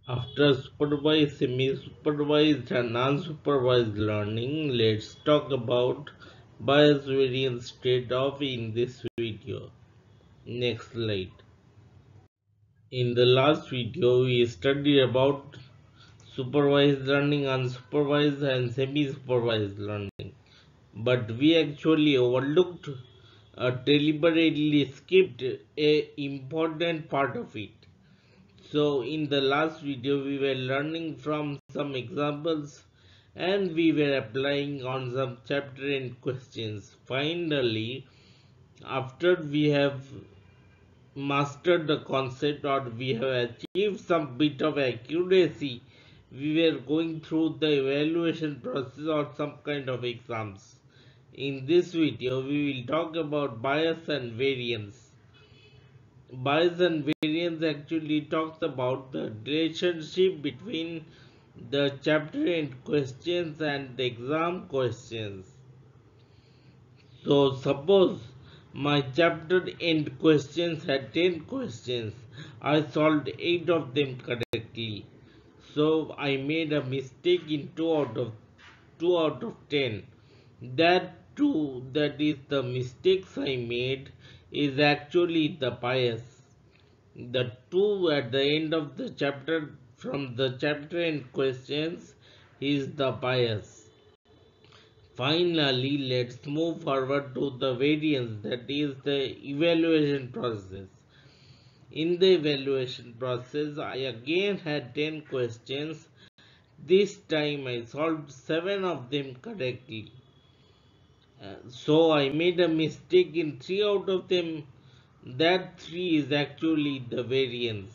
After supervised, semi-supervised and unsupervised learning, let's talk about bias variance trade-off in this video. Next slide. In the last video, we studied about supervised learning, unsupervised and semi-supervised learning. But we actually overlooked, deliberately skipped a important part of it. So in the last video we were learning from some examples and we were applying on some chapter and questions. Finally, after we have mastered the concept or we have achieved some bit of accuracy, we were going through the evaluation process or some kind of exams. In this video we will talk about bias and variance. Bias and variance actually talks about the relationship between the chapter end questions and the exam questions. So suppose my chapter end questions had 10 questions. I solved 8 of them correctly. So I made a mistake in 2 out of 10. That too, that is the mistakes I made, is actually the bias. The 2 at the end of the chapter from the chapter end questions is the bias. Finally, let's move forward to the variance, that is the evaluation process. In the evaluation process, I again had 10 questions. This time I solved 7 of them correctly. So I made a mistake in 3 out of them. That 3 is actually the variance.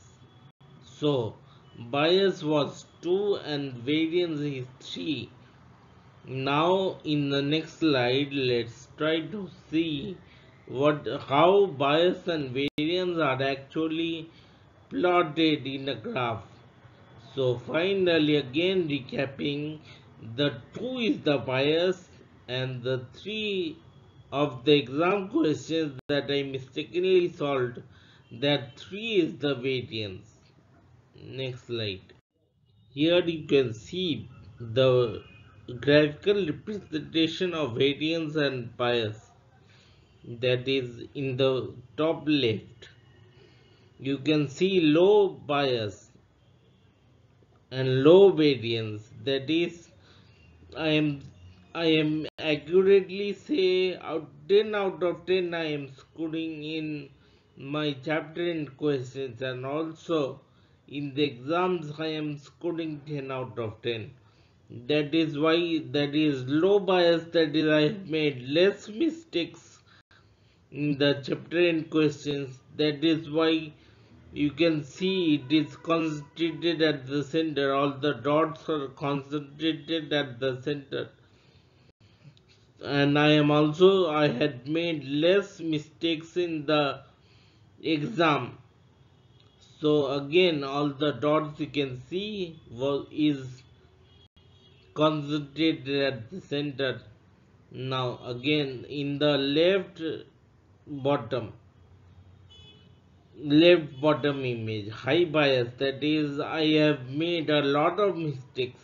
So bias was 2 and variance is 3. Now in the next slide, let's try to see how bias and variance are actually plotted in a graph. So finally, again recapping, the 2 is the bias and the 3 of the exam questions that I mistakenly solved, that 3 is the variance. Next slide. Here you can see the graphical representation of variance and bias, that is in the top left. You can see low bias and low variance, that is I am accurately say 10 out of 10 I am scoring in my chapter and questions, and also in the exams I am scoring 10 out of 10. That is why that is low bias, that is I have made less mistakes in the chapter and questions. That is why you can see it is concentrated at the center, all the dots are concentrated at the center. And I had made less mistakes in the exam. So again all the dots you can see is concentrated at the center. Now again in the bottom left bottom image, high bias, that is I have made a lot of mistakes.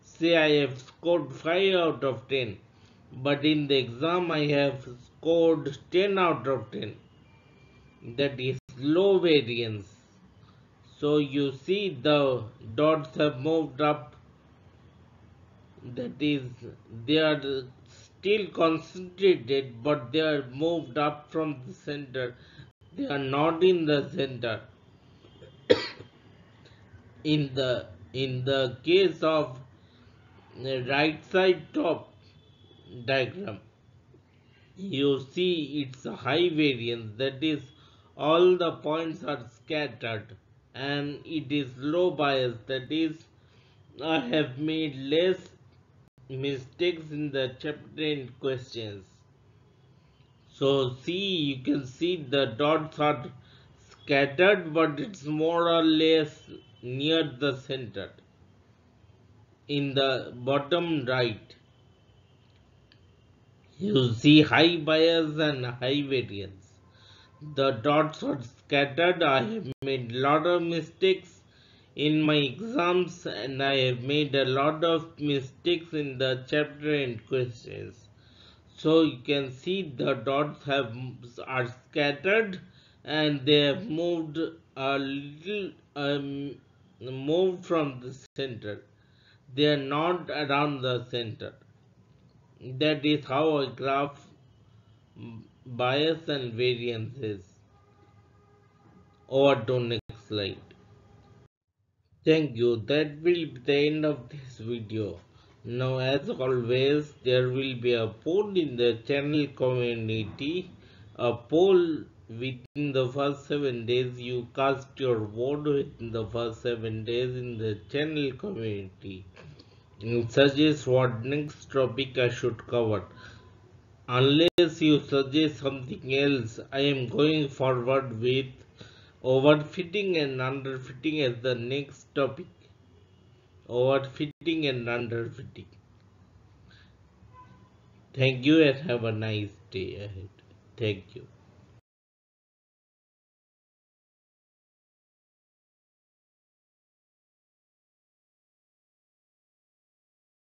Say I have scored 5 out of 10, but in the exam I have scored 10 out of 10. That is low variance. So you see the dots have moved up, that is they are still concentrated but they are moved up from the center, they are not in the center. In the case of the right side top diagram, you see it's a high variance, that is all the points are scattered, and it is low bias, that is I have made less mistakes in the chapter and questions. So see, you can see the dots are scattered but it's more or less near the center. In the bottom right, you see high bias and high variance. The dots are scattered. I have made lot of mistakes in my exams, and I have made a lot of mistakes in the chapter and questions. So you can see the dots are scattered and they have moved a little moved from the center. They are not around the center. That is how a graph bias and variance is. Over to next slide. Thank you. That will be the end of this video. Now, as always, there will be a poll in the channel community. A poll within the first 7 days. You cast your vote within the first 7 days in the channel community. And suggest what next topic I should cover. Unless you suggest something else, I am going forward with overfitting and underfitting as the next topic. Overfitting and underfitting. Thank you and have a nice day ahead. Thank you.